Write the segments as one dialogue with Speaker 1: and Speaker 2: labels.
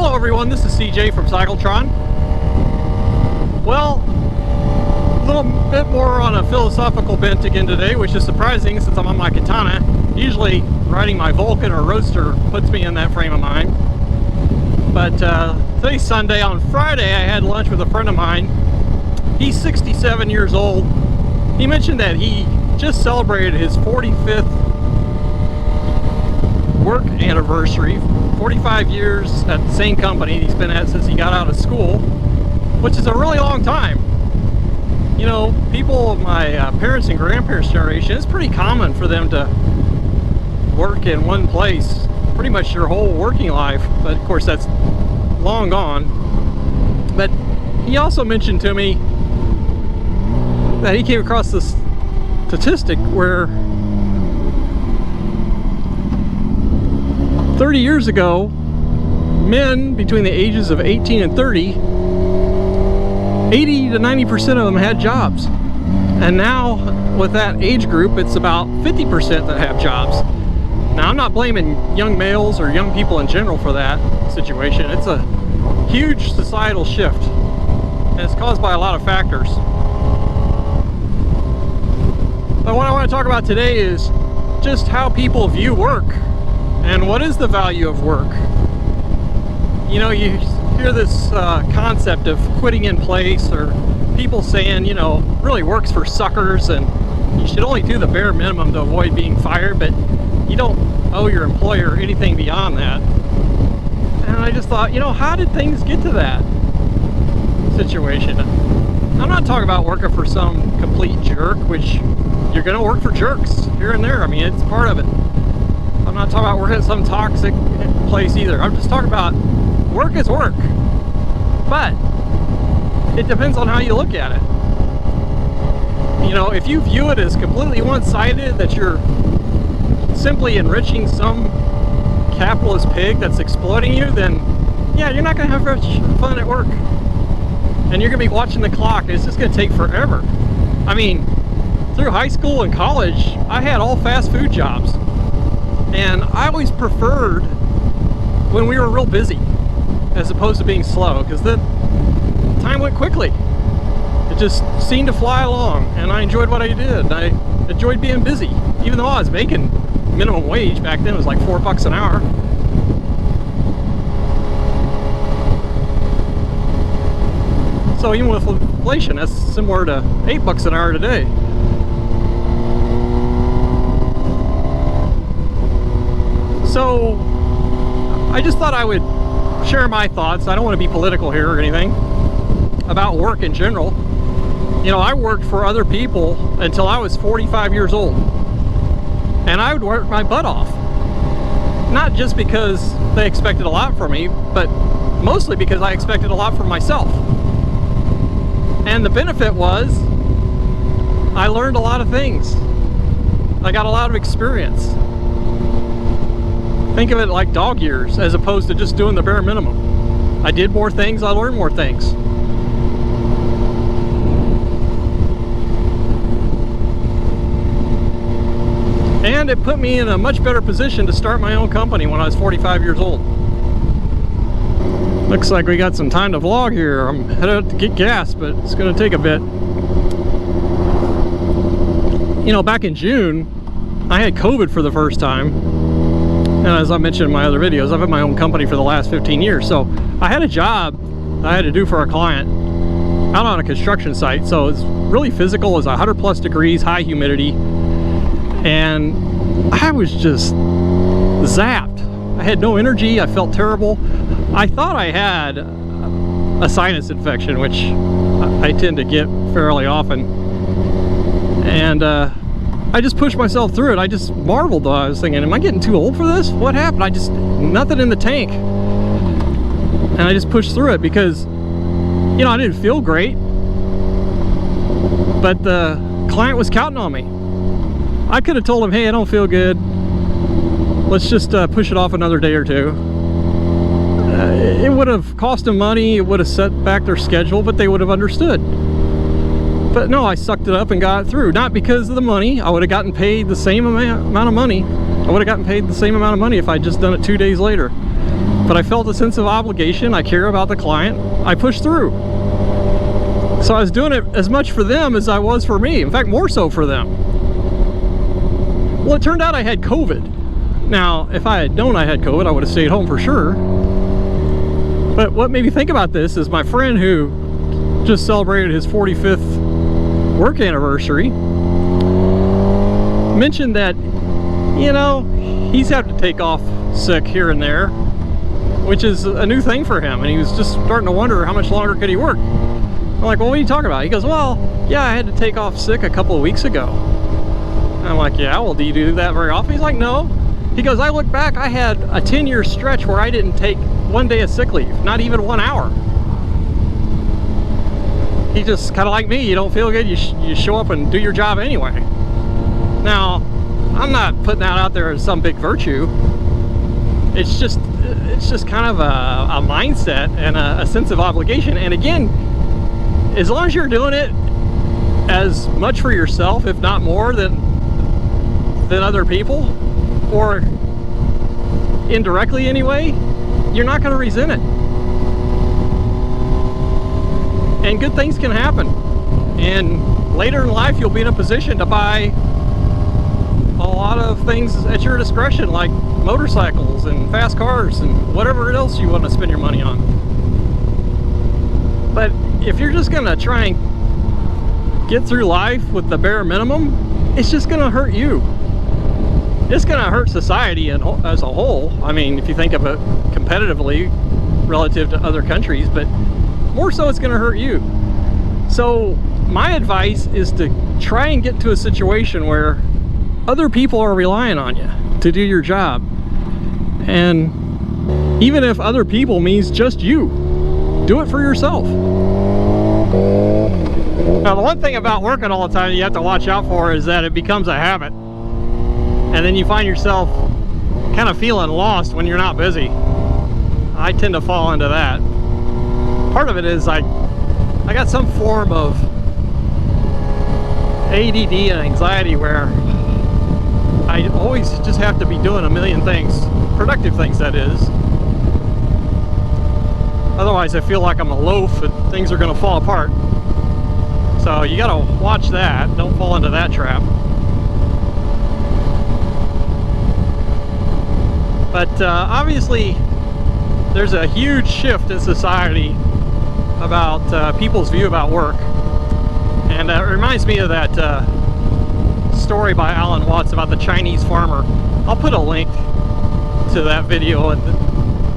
Speaker 1: Hello everyone, this is CJ from Cyclotron. Well, a little bit more on a philosophical bent again today, which is surprising since I'm on my Katana. Usually riding my Vulcan or Roadster puts me in that frame of mind. But today's Sunday. On Friday I had lunch with a friend of mine. He's 67 years old. He mentioned that he just celebrated his 45th work anniversary. 45 years at the same company he's been at since he got out of school, which is a really long time. You know, people of my parents and grandparents' generation, it's pretty common for them to work in one place pretty much your whole working life, but of course that's long gone. But he also mentioned to me that he came across this statistic where 30 years ago, men between the ages of 18 and 30, 80 to 90% of them had jobs. And now, with that age group, it's about 50% that have jobs. Now, I'm not blaming young males or young people in general for that situation. It's a huge societal shift, and it's caused by a lot of factors. But what I want to talk about today is just how people view work. And what is the value of work? You know, you hear this concept of quitting in place, or people saying, you know, really work's for suckers and you should only do the bare minimum to avoid being fired, but you don't owe your employer anything beyond that. And I just thought, you know, how did things get to that situation? I'm not talking about working for some complete jerk, which you're going to work for jerks here and there. I mean, it's part of it. I'm not talking about working at some toxic place either. I'm just talking about work is work. But it depends on how you look at it. You know, if you view it as completely one-sided, that you're simply enriching some capitalist pig that's exploiting you, then yeah, you're not going to have much fun at work. And you're going to be watching the clock, and it's just going to take forever. I mean, through high school and college, I had all fast food jobs. And I always preferred when we were real busy as opposed to being slow, because then time went quickly. It just seemed to fly along, and I enjoyed what I did. I enjoyed being busy, even though I was making minimum wage back then. It was like $4 an hour. So even with inflation, that's similar to $8 an hour today. So I just thought I would share my thoughts. I don't want to be political here or anything about work in general. You know, I worked for other people until I was 45 years old, and I would work my butt off. Not just because they expected a lot from me, but mostly because I expected a lot from myself. And the benefit was I learned a lot of things. I got a lot of experience. Think of it like dog years as opposed to just doing the bare minimum. I did more things, I learned more things. And it put me in a much better position to start my own company when I was 45 years old. Looks like we got some time to vlog here. I'm headed out to get gas, but it's going to take a bit. You know, back in June, I had COVID for the first time. And as I mentioned in my other videos, I've had my own company for the last 15 years. So I had a job I had to do for a client out on a construction site. So it's really physical. It was 100 plus degrees, high humidity. And I was just zapped. I had no energy. I felt terrible. I thought I had a sinus infection, which I tend to get fairly often. And I just pushed myself through it. I just marveled though. I was thinking, am I getting too old for this? What happened? Nothing in the tank. And I just pushed through it because, you know, I didn't feel great, but the client was counting on me. I could have told him, hey, I don't feel good. Let's just push it off another day or two. It would have cost them money. It would have set back their schedule, but they would have understood. But no, I sucked it up and got it through. Not because of the money. I would have gotten paid the same amount of money. I would have gotten paid the same amount of money if I'd just done it 2 days later. but I felt a sense of obligation. I care about the client. I pushed through. So I was doing it as much for them as I was for me. In fact, more so for them. Well, it turned out I had COVID. Now, if I had known I had COVID, I would have stayed home for sure. But what made me think about this is my friend who just celebrated his 45th work anniversary mentioned that, you know, he's had to take off sick here and there, which is a new thing for him, and he was just starting to wonder how much longer could he work. I'm like, well, what are you talking about? He goes, well, yeah, I had to take off sick a couple of weeks ago. And I'm like, yeah, well, do you do that very often? He's like, no. He goes, I look back, I had a 10-year stretch where I didn't take one day of sick leave, not even 1 hour. He just kind of like me, you don't feel good, you show up and do your job anyway. Now, I'm not putting that out there as some big virtue. It's just kind of a mindset and a sense of obligation. And again, as long as you're doing it as much for yourself, if not more than other people, or indirectly anyway, you're not going to resent it. And good things can happen. And later in life, you'll be in a position to buy a lot of things at your discretion, like motorcycles and fast cars and whatever else you want to spend your money on. But if you're just going to try and get through life with the bare minimum, it's just going to hurt you. It's going to hurt society as a whole. I mean, if you think of it competitively relative to other countries, but more so it's going to hurt you. So my advice is to try and get to a situation where other people are relying on you to do your job. And even if other people means just you, do it for yourself. Now, the one thing about working all the time you have to watch out for is that it becomes a habit. And then you find yourself kind of feeling lost when you're not busy. I tend to fall into that. Part of it is I got some form of ADD and anxiety where I always just have to be doing a million things, productive things that is. Otherwise I feel like I'm a loaf and things are going to fall apart. So you got to watch that, don't fall into that trap. But obviously there's a huge shift in society about people's view about work. And it reminds me of that story by Alan Watts about the Chinese farmer. I'll put a link to that video in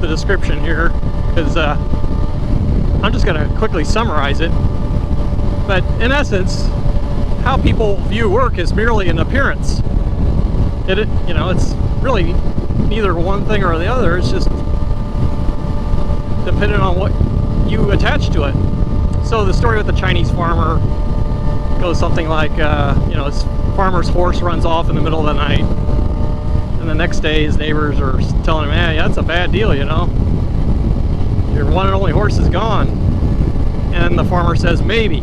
Speaker 1: the description here, because I'm just going to quickly summarize it. But in essence, how people view work is merely an appearance. You know, it's really neither one thing or the other. It's just depending on what you attach to it. So the story with the Chinese farmer goes something like, you know, his farmer's horse runs off in the middle of the night, and the next day his neighbors are telling him, hey, that's a bad deal, you know, your one and only horse is gone. And the farmer says, maybe.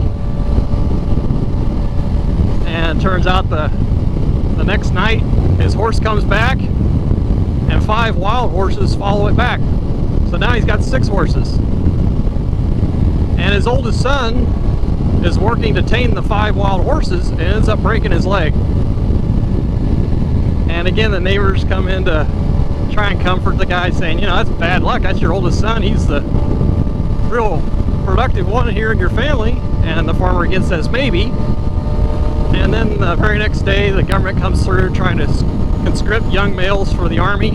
Speaker 1: And it turns out the next night his horse comes back and 5 wild horses follow it back. So now he's got 6 horses. And his oldest son is working to tame the 5 wild horses and ends up breaking his leg. And again, the neighbors come in to try and comfort the guy, saying, you know, that's bad luck, that's your oldest son, he's the real productive one here in your family. And the farmer again says, maybe. And then the very next day the government comes through trying to conscript young males for the army,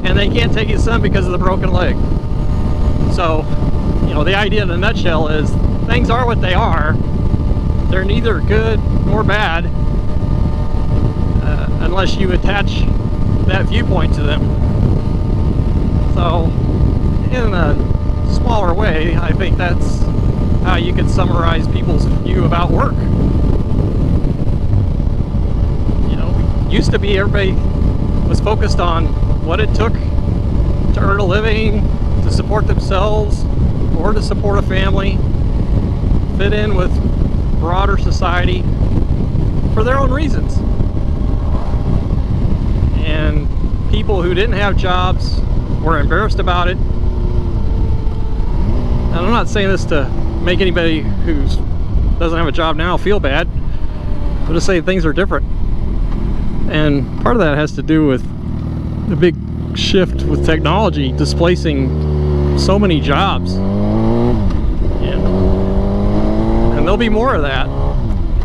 Speaker 1: and they can't take his son because of the broken leg. So, you know, the idea in a nutshell is things are what they are. They're neither good nor bad unless you attach that viewpoint to them. So in a smaller way, I think that's how you could summarize people's view about work. You know, used to be everybody was focused on what it took to earn a living, to support themselves, or to support a family, fit in with broader society for their own reasons. And people who didn't have jobs were embarrassed about it, not saying this to make anybody who doesn't have a job now feel bad. I'm just saying things are different. And part of that has to do with the big shift with technology displacing so many jobs. And there'll be more of that.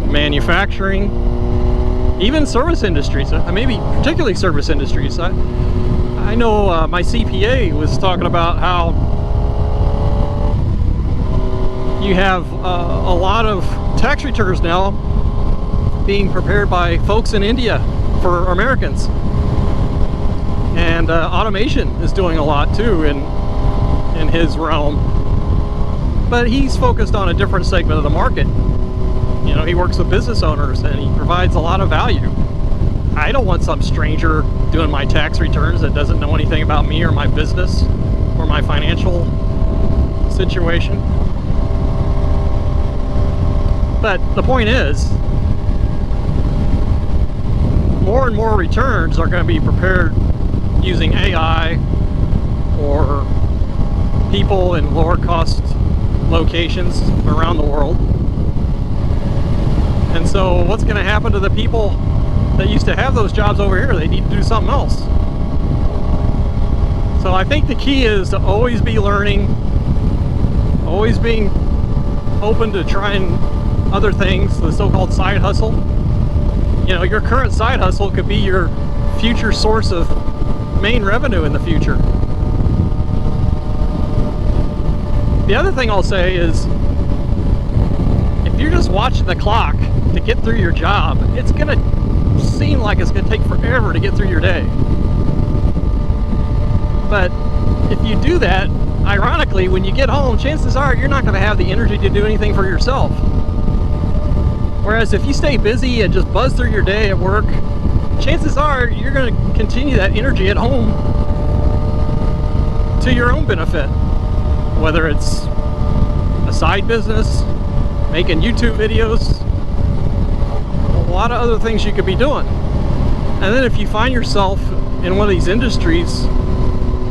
Speaker 1: Manufacturing, even service industries, maybe particularly service industries. I know my CPA was talking about how you have a lot of tax returns now being prepared by folks in India for Americans. And automation is doing a lot too in his realm. But he's focused on a different segment of the market. You know, he works with business owners and he provides a lot of value. I don't want some stranger doing my tax returns that doesn't know anything about me or my business or my financial situation. But the point is, more and more returns are going to be prepared using AI or people in lower cost locations around the world. And so what's going to happen to the people that used to have those jobs over here? They need to do something else. So I think the key is to always be learning, always being open to trying other things, the so-called side hustle. You know, your current side hustle could be your future source of main revenue in the future. The other thing I'll say is, if you're just watching the clock to get through your job, it's gonna seem like it's gonna take forever to get through your day. But if you do that, ironically, when you get home, chances are you're not gonna have the energy to do anything for yourself. Whereas if you stay busy and just buzz through your day at work, chances are you're going to continue that energy at home to your own benefit. Whether it's a side business, making YouTube videos, a lot of other things you could be doing. And then if you find yourself in one of these industries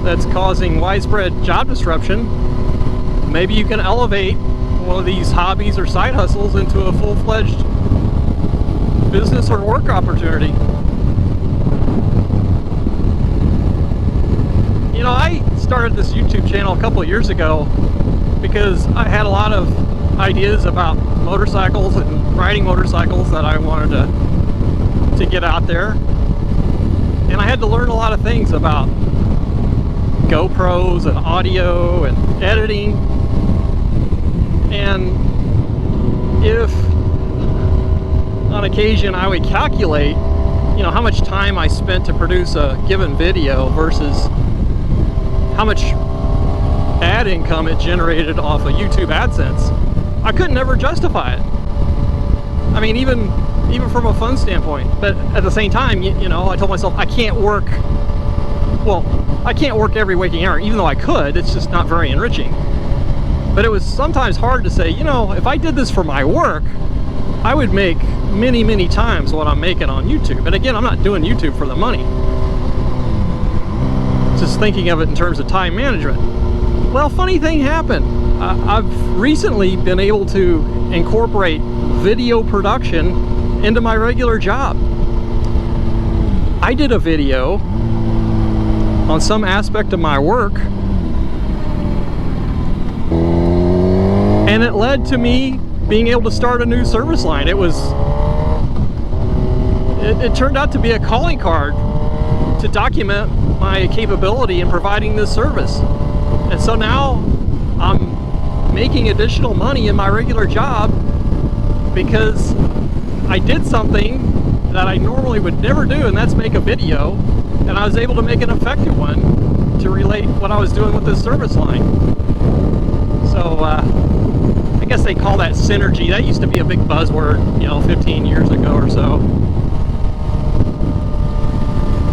Speaker 1: that's causing widespread job disruption, maybe you can elevate one of these hobbies or side hustles into a full-fledged business or work opportunity. You know, I started this YouTube channel a couple of years ago because I had a lot of ideas about motorcycles and riding motorcycles that I wanted to get out there. And I had to learn a lot of things about GoPros and audio and editing. And if on occasion I would calculate, you know, how much time I spent to produce a given video versus how much ad income it generated off of YouTube AdSense, I couldn't ever justify it. I mean, even from a fun standpoint. But at the same time, you know, I told myself I can't work every waking hour, even though I could. It's just not very enriching. But it was sometimes hard to say, you know, if I did this for my work, I would make many, many times what I'm making on YouTube. And again, I'm not doing YouTube for the money. Just thinking of it in terms of time management. Well, funny thing happened. I've recently been able to incorporate video production into my regular job. I did a video on some aspect of my work, and it led to me being able to start a new service line. It turned out to be a calling card to document my capability in providing this service. And so now I'm making additional money in my regular job because I did something that I normally would never do, and that's make a video, and I was able to make an effective one to relate what I was doing with this service line. So I guess they call that synergy. That used to be a big buzzword, you know, 15 years ago or so.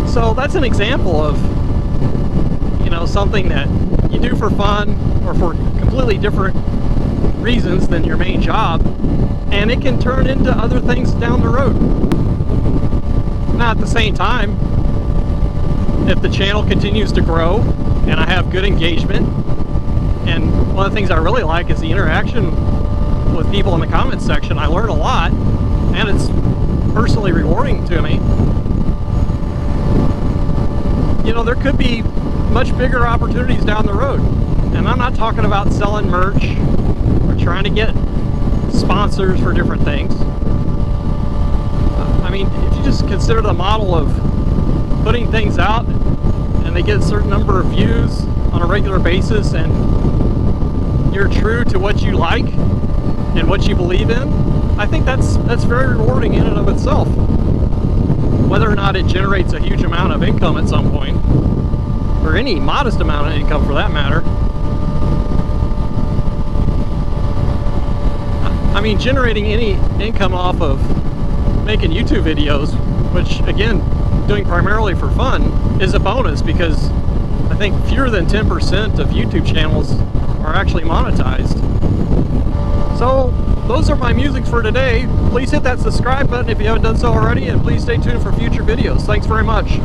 Speaker 1: So that's an example of, you know, something that you do for fun or for completely different reasons than your main job, and it can turn into other things down the road. Now at the same time, if the channel continues to grow and I have good engagement and one of the things I really like is the interaction with people in the comments section. I learn a lot, and it's personally rewarding to me. You know, there could be much bigger opportunities down the road, and I'm not talking about selling merch or trying to get sponsors for different things. I mean, if you just consider the model of putting things out and they get a certain number of views on a regular basis, and you're true to what you like and what you believe in, I think that's very rewarding in and of itself. Whether or not it generates a huge amount of income at some point, or any modest amount of income for that matter. I mean, generating any income off of making YouTube videos, which again, doing primarily for fun, is a bonus, because I think fewer than 10% of YouTube channels are actually monetized. So those are my musics for today. Please hit that subscribe button if you haven't done so already, and please stay tuned for future videos. Thanks very much.